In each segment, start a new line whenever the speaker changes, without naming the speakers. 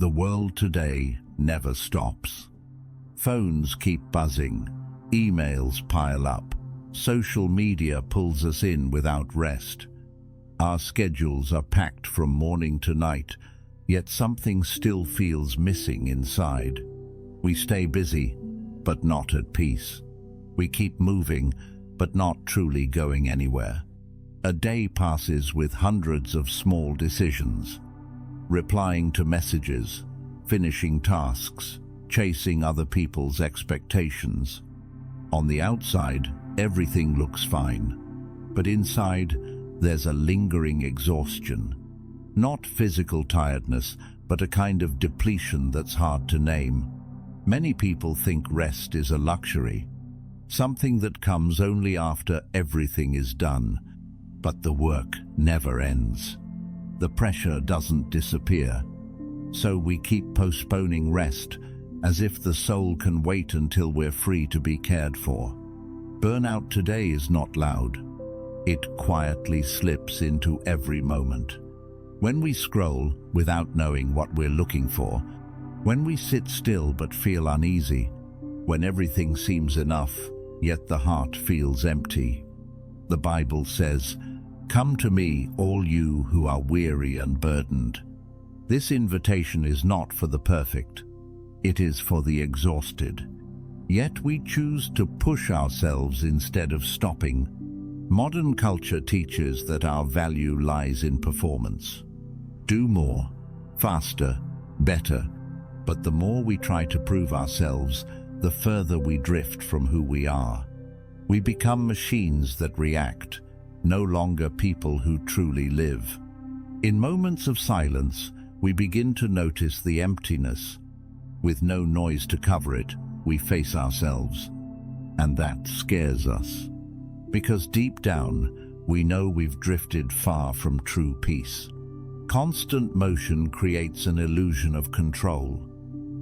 The world today never stops. Phones keep buzzing, emails pile up, social media pulls us in without rest. Our schedules are packed from morning to night, yet something still feels missing inside. We stay busy, but not at peace. We keep moving, but not truly going anywhere. A day passes with hundreds of small decisions. Replying to messages, finishing tasks, chasing other people's expectations. On the outside, everything looks fine, but inside, there's a lingering exhaustion. Not physical tiredness, but a kind of depletion that's hard to name. Many people think rest is a luxury, something that comes only after everything is done. But the work never ends. The pressure doesn't disappear. So we keep postponing rest, as if the soul can wait until we're free to be cared for. Burnout today is not loud. It quietly slips into every moment. When we scroll without knowing what we're looking for, when we sit still but feel uneasy, when everything seems enough, yet the heart feels empty. The Bible says, "Come to me, all you who are weary and burdened." This invitation is not for the perfect. It is for the exhausted. Yet we choose to push ourselves instead of stopping. Modern culture teaches that our value lies in performance. Do more, faster, better. But the more we try to prove ourselves, the further we drift from who we are. We become machines that react, no longer people who truly live. In moments of silence, we begin to notice the emptiness. With no noise to cover it, we face ourselves. And that scares us. Because deep down, we know we've drifted far from true peace. Constant motion creates an illusion of control.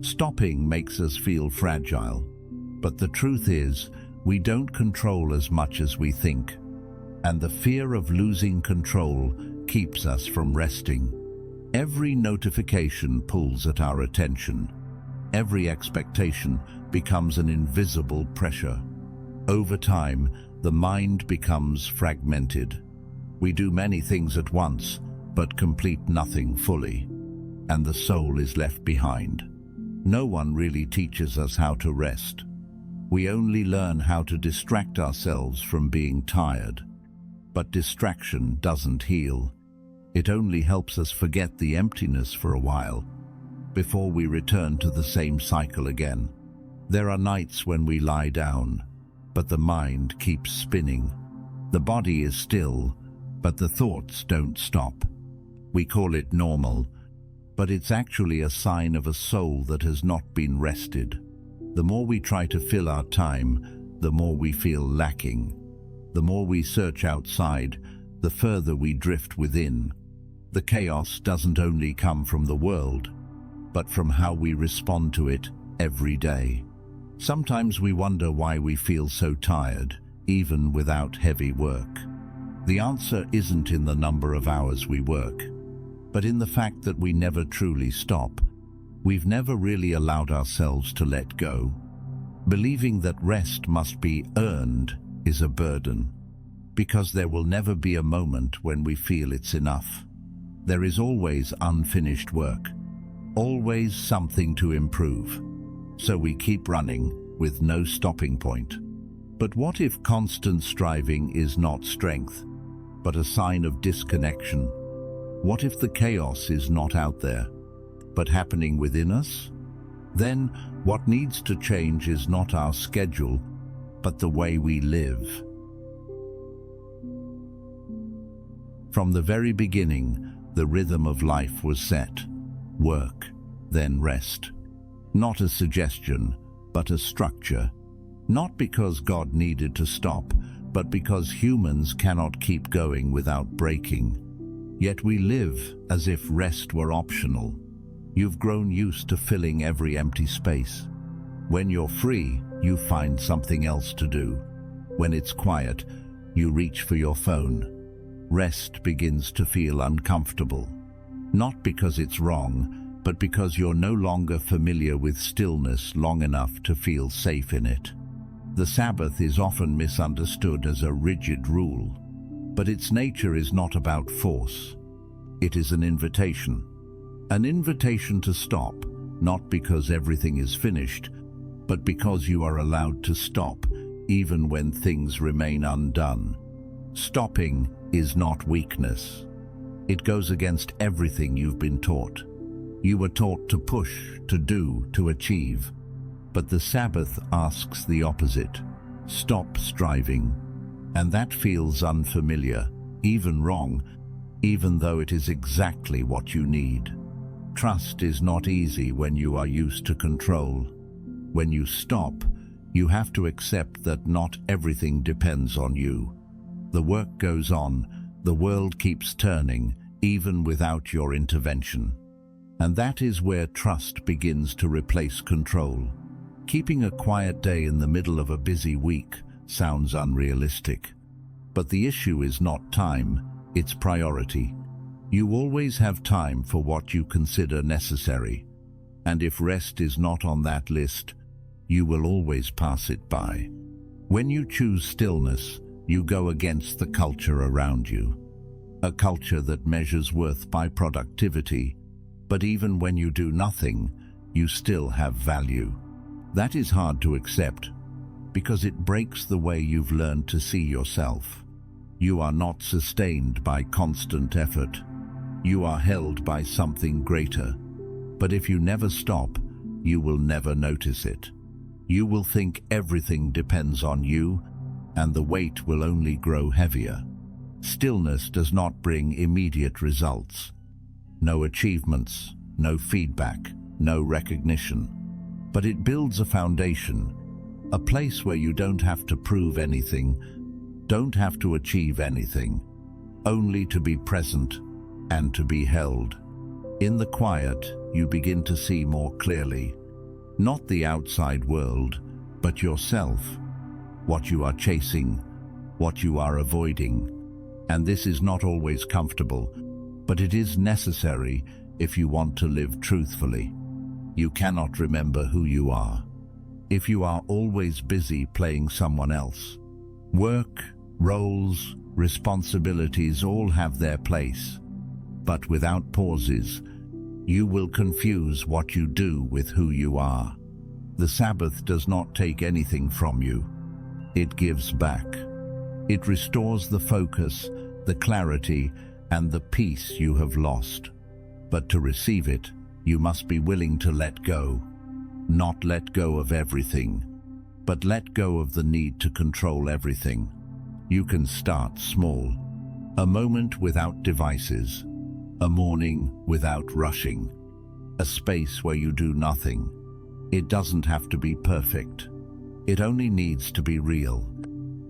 Stopping makes us feel fragile. But the truth is, we don't control as much as we think. And the fear of losing control keeps us from resting. Every notification pulls at our attention. Every expectation becomes an invisible pressure. Over time, the mind becomes fragmented. We do many things at once, but complete nothing fully, and the soul is left behind. No one really teaches us how to rest. We only learn how to distract ourselves from being tired. But distraction doesn't heal. It only helps us forget the emptiness for a while, before we return to the same cycle again. There are nights when we lie down, but the mind keeps spinning. The body is still, but the thoughts don't stop. We call it normal, but it's actually a sign of a soul that has not been rested. The more we try to fill our time, the more we feel lacking. The more we search outside, the further we drift within. The chaos doesn't only come from the world, but from how we respond to it every day. Sometimes we wonder why we feel so tired, even without heavy work. The answer isn't in the number of hours we work, but in the fact that we never truly stop. We've never really allowed ourselves to let go. Believing that rest must be earned is a burden, because there will never be a moment when we feel it's enough. There is always unfinished work, always something to improve. So we keep running with no stopping point. But what if constant striving is not strength, but a sign of disconnection? What if the chaos is not out there, but happening within us? Then what needs to change is not our schedule, but the way we live. From the very beginning, the rhythm of life was set. Work, then rest. Not a suggestion, but a structure. Not because God needed to stop, but because humans cannot keep going without breaking. Yet we live as if rest were optional. You've grown used to filling every empty space. When you're free, you find something else to do. When it's quiet, you reach for your phone. Rest begins to feel uncomfortable. Not because it's wrong, but because you're no longer familiar with stillness long enough to feel safe in it. The Sabbath is often misunderstood as a rigid rule, but its nature is not about force. It is an invitation. An invitation to stop, not because everything is finished, but because you are allowed to stop, even when things remain undone. Stopping is not weakness. It goes against everything you've been taught. You were taught to push, to do, to achieve. But the Sabbath asks the opposite. Stop striving. And that feels unfamiliar, even wrong, even though it is exactly what you need. Trust is not easy when you are used to control. When you stop, you have to accept that not everything depends on you. The work goes on, the world keeps turning, even without your intervention. And that is where trust begins to replace control. Keeping a quiet day in the middle of a busy week sounds unrealistic. But the issue is not time, it's priority. You always have time for what you consider necessary. And if rest is not on that list, you will always pass it by. When you choose stillness, you go against the culture around you. A culture that measures worth by productivity, but even when you do nothing, you still have value. That is hard to accept, because it breaks the way you've learned to see yourself. You are not sustained by constant effort. You are held by something greater. But if you never stop, you will never notice it. You will think everything depends on you, and the weight will only grow heavier. Stillness does not bring immediate results. No achievements, no feedback, no recognition. But it builds a foundation, a place where you don't have to prove anything, don't have to achieve anything, only to be present and to be held. In the quiet, you begin to see more clearly, not the outside world, but yourself, what you are chasing, what you are avoiding. And this is not always comfortable, but it is necessary if you want to live truthfully. You cannot remember who you are if you are always busy playing someone else. Work, roles, responsibilities all have their place, but without pauses, you will confuse what you do with who you are. The Sabbath does not take anything from you. It gives back. It restores the focus, the clarity, and the peace you have lost. But to receive it, you must be willing to let go. Not let go of everything, but let go of the need to control everything. You can start small. A moment without devices. A morning without rushing. A space where you do nothing. It doesn't have to be perfect. It only needs to be real.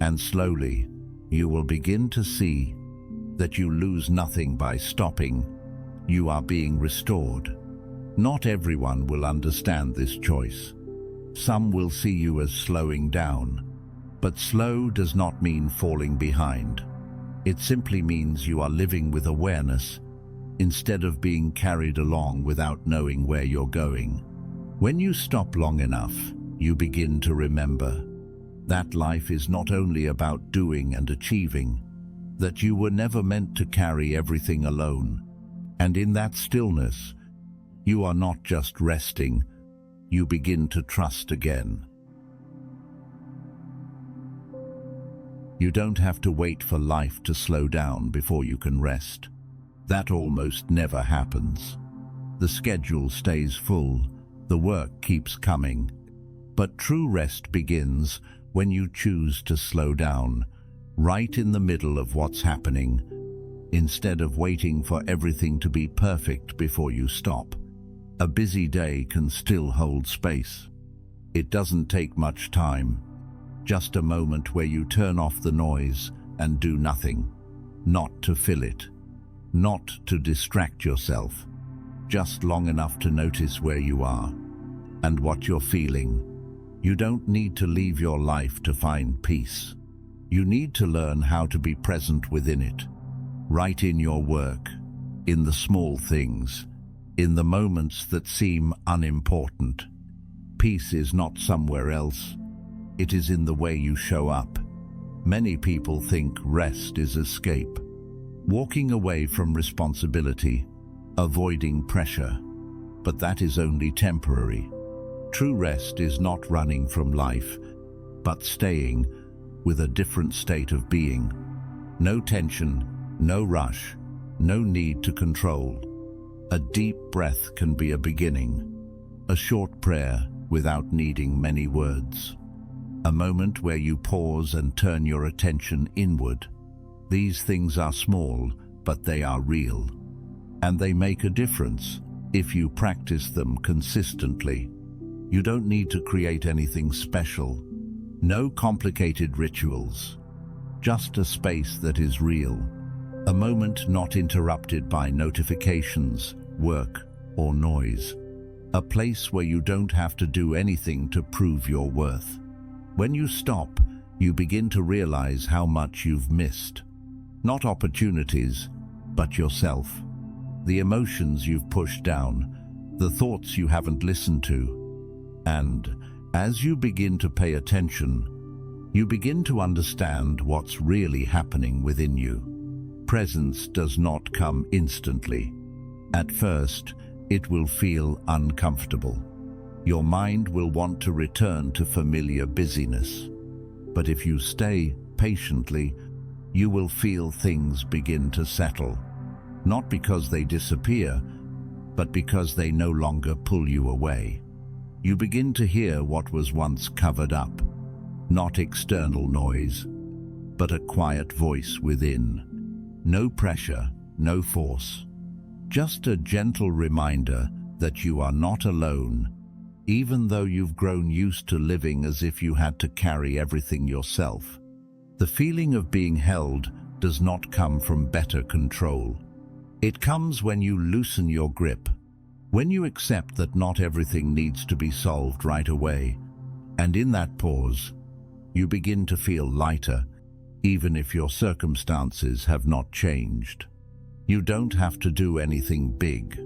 And slowly, you will begin to see that you lose nothing by stopping. You are being restored. Not everyone will understand this choice. Some will see you as slowing down. But slow does not mean falling behind. It simply means you are living with awareness instead of being carried along without knowing where you're going. When you stop long enough, you begin to remember that life is not only about doing and achieving, that you were never meant to carry everything alone. And in that stillness, you are not just resting, you begin to trust again. You don't have to wait for life to slow down before you can rest. That almost never happens. The schedule stays full, the work keeps coming. But true rest begins when you choose to slow down, right in the middle of what's happening, instead of waiting for everything to be perfect before you stop. A busy day can still hold space. It doesn't take much time, just a moment where you turn off the noise and do nothing, not to fill it, not to distract yourself, just long enough to notice where you are and what you're feeling. You don't need to leave your life to find peace. You need to learn how to be present within it, right in your work, in the small things, in the moments that seem unimportant. Peace is not somewhere else. It is in the way you show up. Many people think rest is escape, walking away from responsibility, avoiding pressure. But that is only temporary. True rest is not running from life, but staying with a different state of being. No tension, no rush, no need to control. A deep breath can be a beginning. A short prayer without needing many words. A moment where you pause and turn your attention inward. These things are small, but they are real. And they make a difference if you practice them consistently. You don't need to create anything special. No complicated rituals. Just a space that is real. A moment not interrupted by notifications, work, or noise. A place where you don't have to do anything to prove your worth. When you stop, you begin to realize how much you've missed. Not opportunities, but yourself. The emotions you've pushed down, the thoughts you haven't listened to. And as you begin to pay attention, you begin to understand what's really happening within you. Presence does not come instantly. At first, it will feel uncomfortable. Your mind will want to return to familiar busyness. But if you stay patiently, you will feel things begin to settle. Not because they disappear, but because they no longer pull you away. You begin to hear what was once covered up. Not external noise, but a quiet voice within. No pressure, no force. Just a gentle reminder that you are not alone, even though you've grown used to living as if you had to carry everything yourself. The feeling of being held does not come from better control. It comes when you loosen your grip, when you accept that not everything needs to be solved right away. And in that pause, you begin to feel lighter, even if your circumstances have not changed. You don't have to do anything big.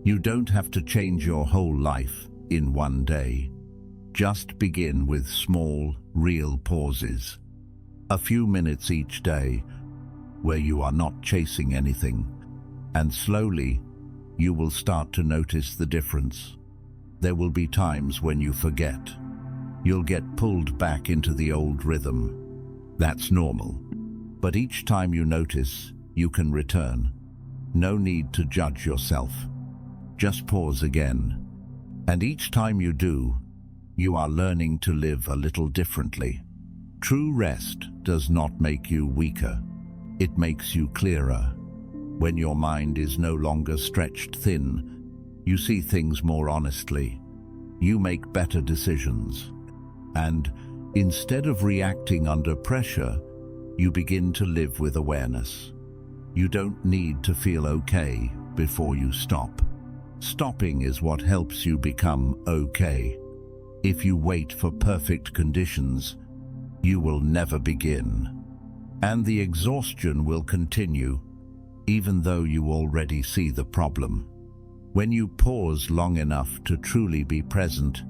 You don't have to change your whole life in one day. Just begin with small, real pauses. A few minutes each day where you are not chasing anything. And slowly, you will start to notice the difference. There will be times when you forget. You'll get pulled back into the old rhythm. That's normal. But each time you notice, you can return. No need to judge yourself. Just pause again. And each time you do, you are learning to live a little differently. True rest does not make you weaker. It makes you clearer. When your mind is no longer stretched thin, you see things more honestly. You make better decisions. And instead of reacting under pressure, you begin to live with awareness. You don't need to feel okay before you stop. Stopping is what helps you become okay. If you wait for perfect conditions, you will never begin. And the exhaustion will continue, even though you already see the problem. When you pause long enough to truly be present,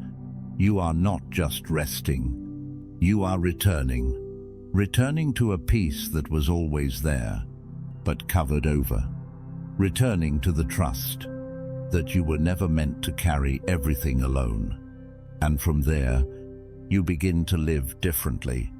you are not just resting. You are returning. Returning to a peace that was always there, but covered over. Returning to the trust that you were never meant to carry everything alone. And from there, you begin to live differently.